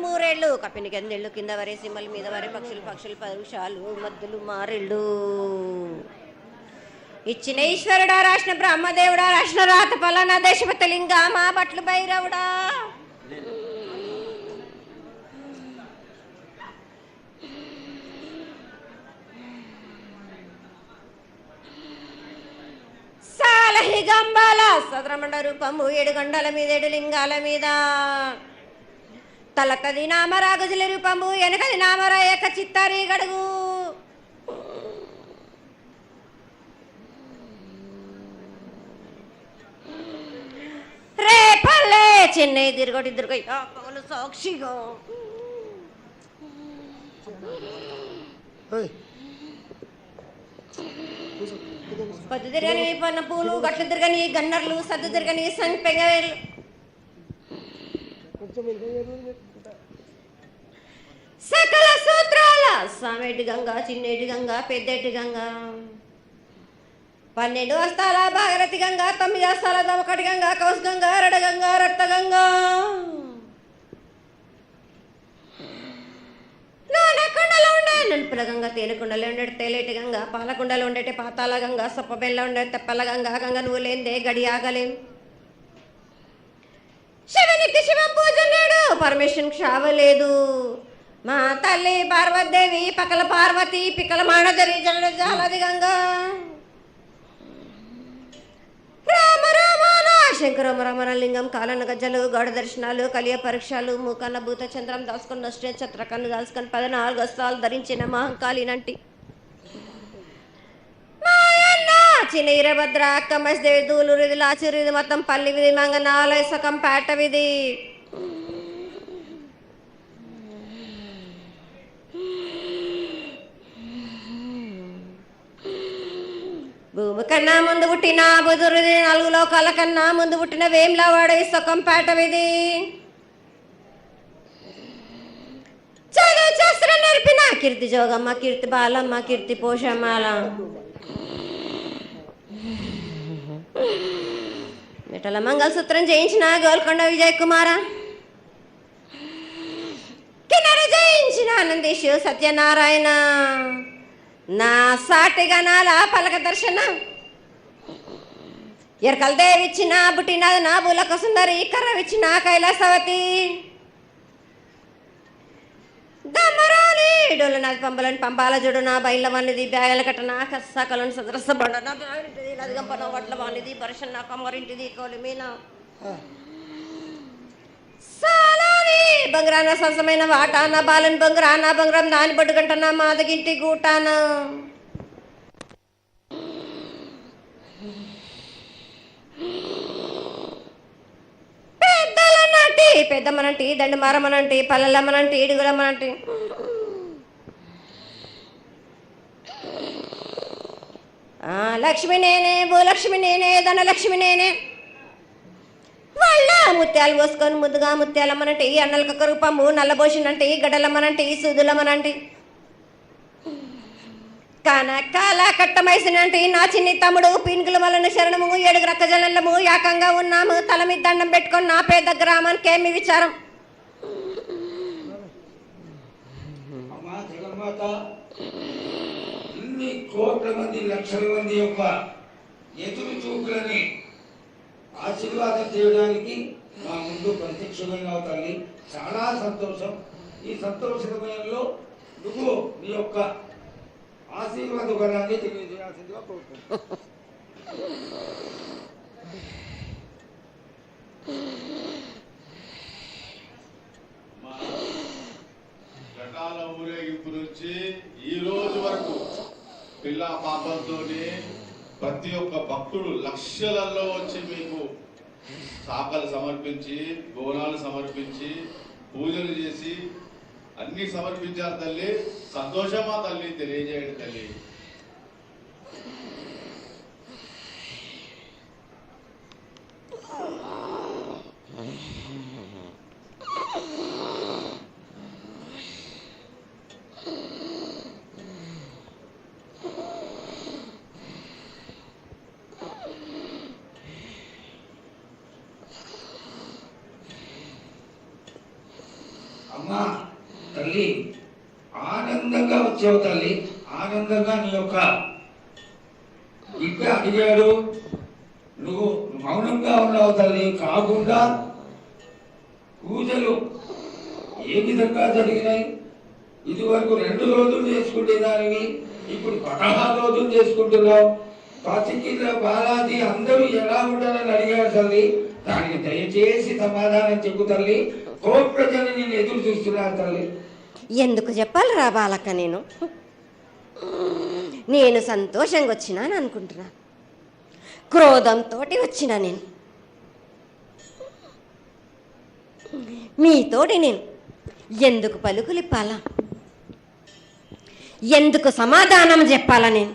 మూరేళ్ళు కపిని గందెళ్ళు కింద వరే సింహల మీద వరే పక్షులు పరుషాలు మద్దులు మారెళ్ళు ఇచ్చిన ఈశ్వరుడా రాసిన బ్రహ్మదేవుడా రాసిన రాత పలానా దేశపతి లింగా మా బట్లు భైరవుడా సాలహి గంబాల సదరమండ రూపము 7 గండల మీద 7 లింగాల మీద తలకది నామరా గజల రూపము వెనకది నామరా ఏక చిత్తారి గడుగు రే పల్లె చెన్నై తిరగటి పగలు సాక్షిగా పద్దు తిరగని పన్న పూలు గట్లు తిరగని గన్నర్లు సద్దు తిరగని సంపెంగవేళ్ళు సకల సూత్రాల సామేటి గంగా చిన్నేటి గంగా పెద్దేటి గంగా 12 హస్తాల భాగరథి గంగా 9 హస్తాల దవకటి గంగా కౌస్ గంగా రడ గంగా రక్త గంగా కుండలో ఉండే నలుపుల గంగా తేనెకుండలో ఉండే తేలేటి గంగా పాలకుండలో ఉండేటి పాతాల గంగా సొప్పబెల్ల ఉండే తెప్పల గంగా గంగ నువ్వు లేందే గడి ఆగలేం శివునికి శివ పూజ నేడు పరమేశ్వరుని క్షావలేదు మా తల్లి పార్వతీదేవి పకల పార్వతి పికల మాణదరి జల జాలది గంగా రామ రామాన శంకర రమణ లింగం కాలన గజ్జలు గౌడ దర్శనాలు కలియ పరీక్షలు మూకన్న భూత చంద్రం దాసుకొని నష్ట ఛత్రకన్ను దాసుకొని 14 హస్తాలు ధరించిన మహంకాళినంటి చిన్న ఈరభద్ర అక్క మసిదేవి దూలూరు ఇది లాచూరు ఇది మొత్తం పల్లి విధి మంగనాలయ సకం పేట విధి భూమి కన్నా ముందు పుట్టిన బుధురుది 4 లోకాల కన్నా ముందు పుట్టిన వేమ్లవాడ సకం పేట విధి చదువు శాస్త్రం నేర్పిన కీర్తి జోగమ్మ కీర్తి బాలమ్మ కీర్తి పోషమ్మాల మిఠల మంగళసూత్రం చేయించిన గోల్కొండ విజయ్ కుమార కిన్నర జయించిన ఆనందీషు సత్యనారాయణ నా సాటి గణాల పలక దర్శన ఎరకల దేవిచ్చిన బుట్టినది నా బులక సుందరి కర్రవిచ్చిన కైలాసవతి దమ్మరాని డోలు నాది పంపలని పంపాల జుడు నా బయల వానిది బ్యాగల కట్ట నా కసకలను సదరస బండ నా బ్యాగింటిది నదిగంపన వడ్ల వానిది పరషన్ నా కమ్మరింటిది కోలిమీన సాలాని బంగ్రాన సరసమైన వాటాన బాలన్ బంగ్రాన బంగ్రం దాని బొడ్డుగంటన మాదగింటి గూటాన పెద్దలనంటి పెద్దమ్మనంటి దండు మారమ్మనంటి పల్లెలమ్మనంటి ఇడుగులమ్మనంటి లక్ష్మి నేనే భూలక్ష్మి నేనే ధనలక్ష్మి నేనే వాళ్ళ ముత్యాలు పోసుకొని ముద్దుగా ముత్యాలమ్మనంటి అన్నలకు కరుపమ్ము నల్లబోసినంటి గడ్డలమ్మనంటి సూదులమ్మనంటి కనకాల కట్టమైసినంటి నా చిన్ని తమ్ముడు పీనుకుల వలన శరణము 7 రక్కజలము యాకంగా ఉన్నాము తల మీద దండం పెట్టుకొని నా పేద గ్రామానికి ఏమి విచారం ఇన్ని కోట్ల మంది లక్షల మంది యొక్క ఎదురు చూపులని ఆశీర్వాదం చేయడానికి మా ముందు ప్రత్యక్షమైన తల్లి చాలా సంతోషం. ఈ సంతోష సమయంలో నువ్వు నీ యొక్క ఆశీర్వాద గణాన్ని తెలియజేయాల్సిందిగా కోరుకుంటున్నాను. ఘటాల ఊరేగింపు నుంచి ఈ రోజు వరకు పిల్ల పాపంతోనే ప్రతి ఒక్క భక్తుడు లక్షలలో వచ్చి మీకు శాఖలు సమర్పించి బోనాలు సమర్పించి పూజలు చేసి అన్ని సమర్పించారు తల్లి. సంతోషమా తల్లి తెలియజేయండి తల్లి. అమ్మ అమ్మా తల్లి ఆనందంగా వచ్చావు తల్లి, ఆనందంగా నీ యొక్క బిడ్డ అడిగాడు, నువ్వు మౌనంగా ఉన్నావు తల్లి. కాకుండా పూజలు ఏ విధంగా జరిగినాయి? ఇదివరకు 2 రోజులు చేసుకునేదానివి, ఇప్పుడు 16 రోజులు చేసుకుంటున్నావు. పసికిల బాలాజీ అందరూ ఎలా ఉండాలని అడిగారు తల్లి, దానికి దయచేసి సమాధానం చెప్పు తల్లి. కోటి ప్రజలు నేను ఎదురు చూస్తున్నారు తల్లి. ఎందుకు చెప్పాలి రా బాలక్క, నేను సంతోషంగా వచ్చినాను అనుకుంటున్నాను, క్రోధంతో వచ్చినా నేను. మీతోటి నేను ఎందుకు పలుకులిప్పాలా, ఎందుకు సమాధానం చెప్పాలా నేను?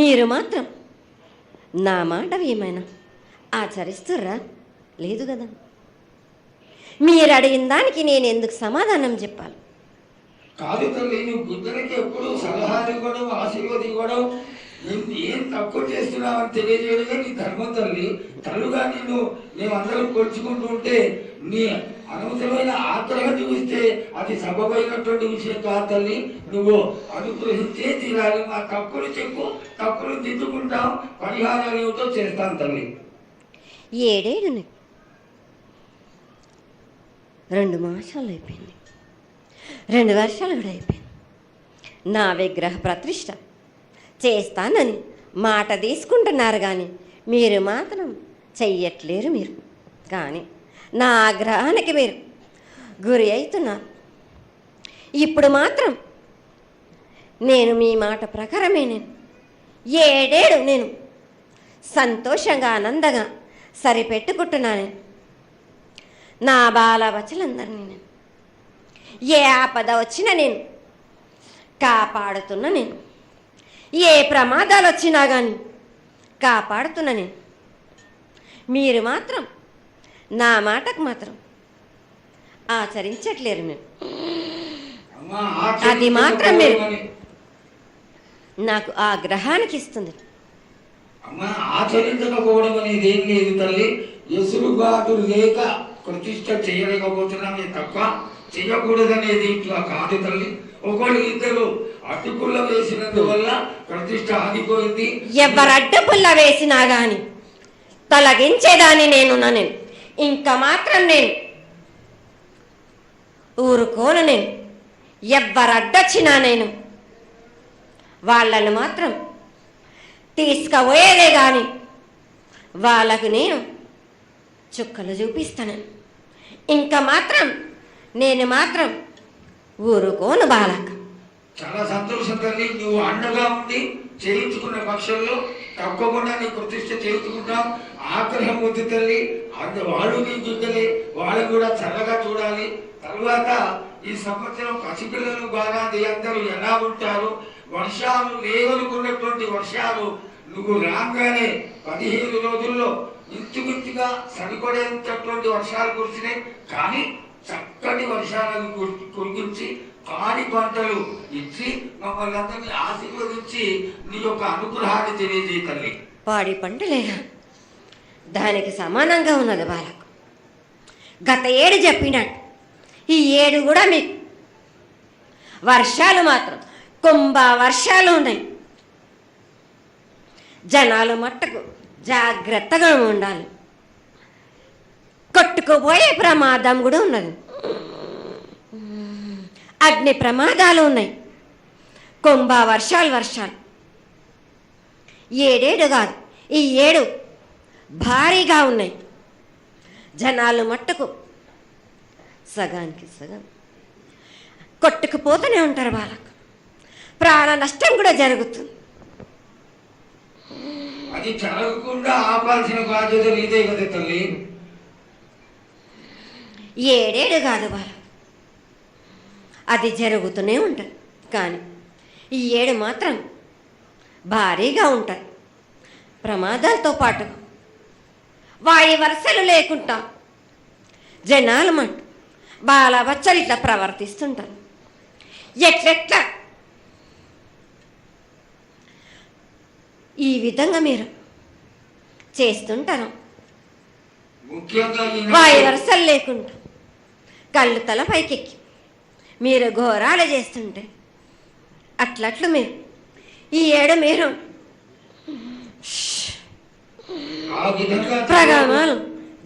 మీరు మాత్రం నా మాట ఏమైనా ఆచరిస్తుర్రా? లేదు కదా. మీరు అడిగిన దానికి నేను ఎందుకు సమాధానం చెప్పాలి? కాదు తల్లి, నువ్వు బుద్ధునికి ఎప్పుడు సలహాలు ఇవ్వడం, ఆశీర్వాదం ఇవ్వడం, నువ్వు ఏం తక్కువ చేస్తున్నావని తెలియజేయడమే నీ ధర్మం తల్లి. తల్లుగా మేమందరం కొలుచుకుంటూ ఉంటే నీ అనవసరమైన ఆగ్రహం చూపిస్తే అది సబబైనటువంటి విషయం కాదు తల్లి. నువ్వు అనుగ్రహించే తీరాలి. మా తప్పులు చెప్పు, తప్పులు దిద్దుకుంటాం, పరిహారాలు ఏమిటో చేస్తాను తల్లి. 7 ఏళ్ళు 2 మాసాలు అయిపోయింది, 2 వర్షాలు కూడా అయిపోయింది. నా విగ్రహ ప్రతిష్ట చేస్తానని మాట తీసుకుంటున్నారు కానీ మీరు మాత్రం చెయ్యట్లేరు. మీరు కానీ నా ఆగ్రహానికి మీరు గురి అవుతున్నారు. ఇప్పుడు మాత్రం నేను మీ మాట ప్రకారమే 7 ఏళ్ళు నేను సంతోషంగా ఆనందంగా సరిపెట్టుకుంటున్నాను. నా బాల బచ్చలందరినీ నేను ఏ ఆపద వచ్చినా నేను కాపాడుతున్నా. నేను ఏ ప్రమాదాలు వచ్చినా కానీ కాపాడుతున్నా నేను. మీరు మాత్రం నా మాటకు మాత్రం ఆచరించట్లేరు. నేను అది మాత్రం మీరు నాకు ఆగ్రహానికి ఇస్తుంది. అమ్మా, ఆచరించకపోవడం అనేది ఏం లేదు తల్లి. ఎసురుబాటు లేక ప్రతిష్ట చేయలేకపోతున్నామే తప్ప చేయకూడదనేది ఇట్లా కాదు తల్లి. ఒకళ్ళు ఇద్దరు అడ్డుపుల్ల వేసినందువల్ల ప్రతిష్ట ఆగిపోయింది. ఎవరు అడ్డుపుల్ల వేసినా గాని తొలగించేదాన్ని నేను ఇంకా మాత్రం నేను ఊరుకోను. నేను ఎవరు అడ్డొచ్చినా నేను వాళ్ళను మాత్రం తీసుకుపోయేదే కానీ వాళ్ళకు నేను చుక్కలు చూపిస్తాను. ఇంకా మాత్రం నేను మాత్రం ఊరుకోను బాలక. చాలా సంతోషం తల్లి. నువ్వు అండగా ఉండి చేయించుకున్న పక్షంలో తప్పకుండా నీ ప్రతిష్ట చేయించుకుంటాం. ఆగ్రహం వద్దు తల్లి. వాళ్ళు నీ బిడ్డలే, వాళ్ళు కూడా చల్లగా చూడాలి. తర్వాత ఈ సంవత్సరం పసిపిల్లలు బాగా అందరూ ఎలా ఉంటారు? వర్షాలు లేవనుకున్నటువంటి వర్షాలు నువ్వు రాగానే 15 రోజుల్లో ఇంచుమించుగా సరిపడేటటువంటి వర్షాలు కురిసినాయి. కానీ చక్కటి వర్షాలను కురిపించి కాని పంటలు ఇచ్చి మమ్మల్ని అందరినీ ఆశీర్వదించి నీ యొక్క అనుగ్రహాన్ని తెలియజేయ తల్లి. పాడి పంటలేగా దానికి సమానంగా ఉన్నది బాలకు. గత 7 చెప్పినట్టు ఈ 7 కూడా మీకు వర్షాలు మాత్రం కుంభ వర్షాలు ఉన్నాయి. జనాలు మట్టుకు జాగ్రత్తగా ఉండాలి. కొట్టుకుపోయే ప్రమాదం కూడా ఉన్నది. అగ్ని ప్రమాదాలు ఉన్నాయి. కుంభ వర్షాలు 7 కాదు, ఈ 7 భారీగా ఉన్నాయి. జనాలు మట్టుకు సగానికి సగం కొట్టుకుపోతూనే ఉంటారు. వాళ్ళకు ప్రాణ నష్టం కూడా జరుగుతుంది. అది జరగకుండా ఆపాల్సిన బాధ్యత నీదే కదా తల్లి. 7 కాదు వాళ్ళు, అది జరుగుతూనే ఉంటుంది. కానీ ఈ 7 మాత్రం భారీగా ఉంటాయి. ప్రమాదాలతో పాటు వాయు వరుసలు లేకుండా జనాలు మట్టు బాలబచ్చలు ఇట్లా ప్రవర్తిస్తుంటారు. ఎట్లెట్లా ఈ విధంగా మీరు చేస్తుంటారు. ముఖ్యంగా వాయు వరుసలు లేకుండా కళ్ళు తల పైకెక్కి మీరు ఘోరాలు చేస్తుంటే అట్లట్లు మీరు ఈ ఏడు మీరు ఆ విధంగా ప్రగామాలు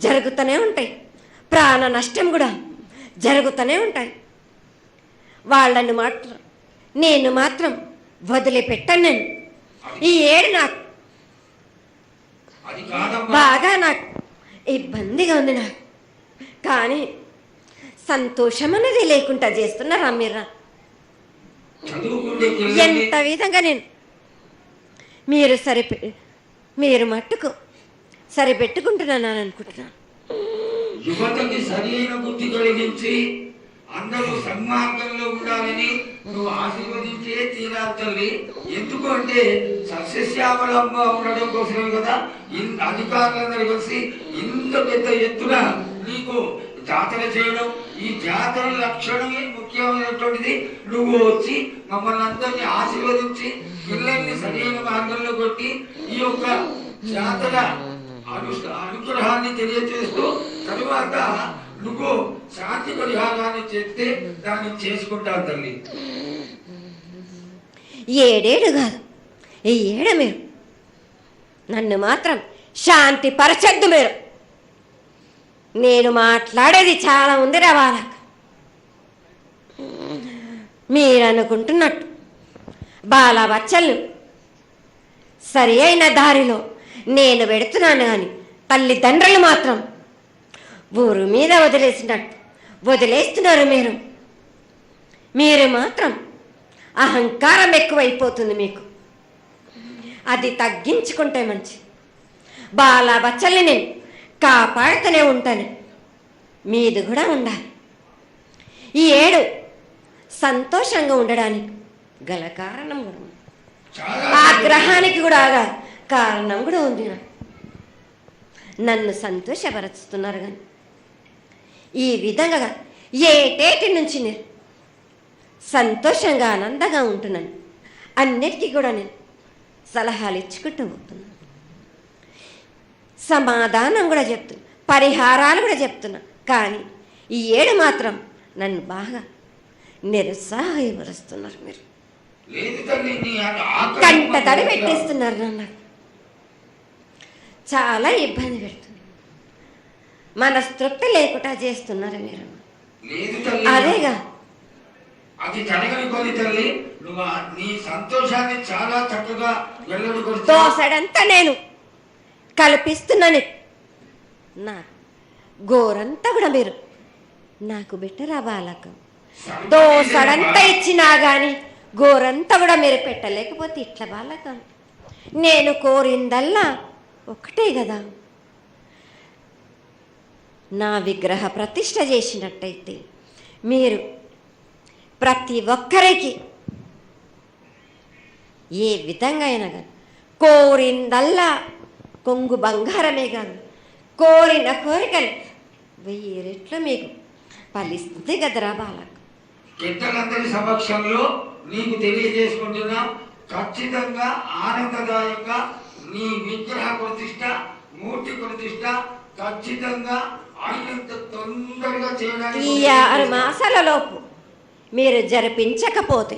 జరుగుతూనే ఉంటాయి, ప్రాణ నష్టం కూడా జరుగుతూనే ఉంటాయి. వాళ్ళని మాత్రం నేను మాత్రం వదిలిపెట్టాను. నేను ఈ ఏడు నాకు అది కాదమ్మా. బాగా నాకు ఇబ్బందిగా ఉంది నాకు, కానీ సంతోషం అనేది లేకుండా చేస్తున్నారా మీరు? చదువుకుంటే పిల్లల్ని ఎంత విధంగా నేను మీరు మట్టుకు సరిపెట్టుకుంటున్నాను అనుకుంటున్నాను. యువతకి సరైన బుద్ధి కలిగించి అందరూ సన్మార్గంలో ఉండాలని నువ్వు ఆశీర్వదించే తీరాలి తల్లి. ఎందుకు అంటే సస్యశ్యామలంగా ఉండడం కోసమే కదా అధికారులందరూ కలిసి ఇంత పెద్ద ఎత్తున నీకు జాతర చేయడం. ఈ జాతర లక్షణమే ముఖ్యమైనటువంటిది. నువ్వు వచ్చి మమ్మల్ని అందరినీ ఆశీర్వదించి పిల్లల్ని సరైన మార్గంలో కొట్టి ఈ యొక్క జాతర అనుగ్రహాన్ని తెలియజేస్తూ తరువాత నువ్వు శాంతి పరిహారాన్ని చేస్తే దాన్ని చేసుకుంటావు తల్లి. ఏడేడు కాదు, ఈ ఏడు మీరు నన్ను మాత్రం శాంతి పరచద్దు. నేను మాట్లాడేది చాలా ఉంది వాళ్ళకు. మీరు అనుకుంటున్నట్టు బాలబచ్చలను సరి అయిన దారిలో నేను పెడుతున్నాను, కానీ తల్లిదండ్రులు మాత్రం ఊరు మీద వదిలేస్తున్నారు. మీరు మాత్రం అహంకారం ఎక్కువైపోతుంది మీకు. అది తగ్గించుకుంటే మంచి. బాలబచ్చల్ని నేను కాపాడుతూనే ఉంటాను, మీది కూడా ఉండాలి. ఈ ఏడు సంతోషంగా ఉండడానికి గల కారణం కూడా ఉంది. ఆ గ్రహానికి కూడా కారణం కూడా ఉంది. నన్ను సంతోషపరుస్తున్నారు, కానీ ఈ విధంగా ఏటేటి నుంచి నేను సంతోషంగా ఆనందంగా ఉంటున్నాను. అన్నిటికీ కూడా నేను సలహాలు ఇచ్చుకుంటూ పోతున్నాను, సమాధానం కూడా చెప్తున్నా, పరిహారాలు కూడా చెప్తున్నా. కానీ ఈ ఏడు మాత్రం నన్ను బాగా నిరుత్సాహపరుస్తున్నారు. మీరు కంట తడి పెట్టేస్తున్నారు, నన్ను చాలా ఇబ్బంది పెడుతున్నారు, మనస్తృప్తి లేకుండా చేస్తున్నారు మీరు. అదేగా అది జరగని కొని తల్లి. నువ్వు నీ సంతోషాన్ని చాలా చక్కగా దోసడంతా నేను కల్పిస్తున్నాను. నా గోరంతా కూడా మీరు నాకు బెట్టరా బాలకు. దోసడంతా ఇచ్చినా కానీ గోరంతా కూడా మీరు పెట్టలేకపోతే ఇట్లా బాలకు. నేను కోరిందల్లా ఒకటే కదా, నా విగ్రహ ప్రతిష్ఠ చేసినట్టయితే మీరు ప్రతి ఒక్కరికి ఏ విధంగా అయినా కానీ కోరిందల్లా కొంగు బంగారమే కాదు, కోరిన కోరికలు 1000 రెట్లు మీకు ఫలిస్తుంది కదరా బాలకు. పెద్దలందరి సమక్షంలో నీకు తెలియజేసుకుంటున్నాం, ఖచ్చితంగా ఆనందదాయంగా నీ విగ్రహ ప్రతిష్ట, మూర్తి ప్రతిష్ట ఖచ్చితంగా అయినంత తొందరగా చేయడానికి. ఈ 6 మాసాలలోపు మీరు జరిపించకపోతే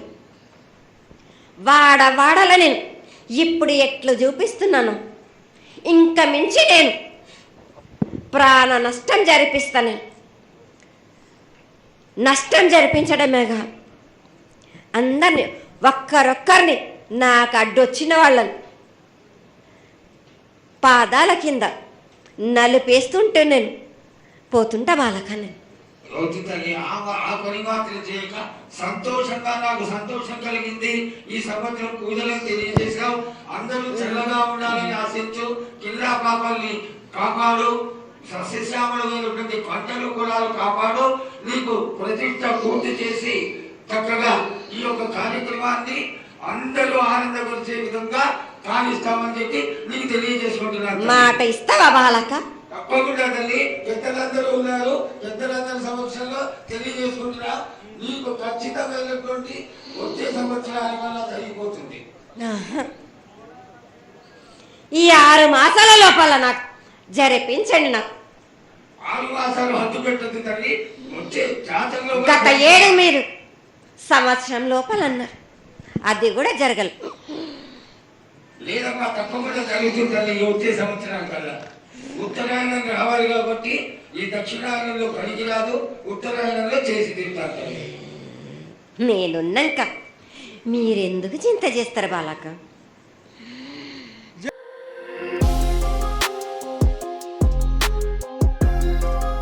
వాడవాడల నేను ఇప్పుడు ఎట్లు చూపిస్తున్నాను, ఇంకా మించి నేను ప్రాణ నష్టం జరిపిస్తాను. నష్టం జరిపించడమేగా, అందరినీ ఒక్కరొక్కరిని నాకు అడ్డొచ్చిన వాళ్ళని పాదాల కింద నలిపేస్తుంటే నేను పోతుంటా వాళ్ళకని. ఆ పని మాత్రం చేయక సంతోషంగా నాకు సంతోషం కలిగింది. ఈ సంవత్సరం పూజలను తెలియజేశావు. అందరూ చల్లగా ఉండాలని ఆశించు. కిల్లా పాపాలని కాపాడు, సస్యశ్యామలమైనటువంటి పంటలు పొలాలు కాపాడు. నీకు ప్రతిష్ట పూర్తి చేసి చక్కగా ఈ యొక్క కార్యక్రమాన్ని అందరూ ఆనందపరిచే విధంగా కానిస్తామని చెప్పి నీకు తెలియజేసుకుంటున్నాను. మాట ఇస్తావా బాలక? తప్పకుండా తల్లి. పెద్దలందరూ ఉన్నారు, పెద్దలందరి సమక్షంలో తెలియజేసుకుంటున్నా. నీకు ఖచ్చితమైనటువంటి వచ్చే సంవత్సరాల వల్ల జరిగిపోతుంది. ఈ 6 మాసాల లోపల నాకు జరిపించండి. నాకు 6 మాసాలు హద్దు పెట్టదు తల్లి. వచ్చే జాతరలో గత ఏడు మీరు సంవత్సరం లోపలన్నారు, అది కూడా జరగలేదు. లేదమ్మా, తప్పకుండా జరుగుతుంది తల్లి. వచ్చే సంవత్సరం కల్లా ఉత్తరాయణం రావాలి కాబట్టి ఈ దక్షిణాయనంలో పనికి రాదు, ఉత్తరాయణంలో చేసి తీరుతారు తల్లి. నేనున్నాక మీరెందుకు చింత చేస్తారు బాలక?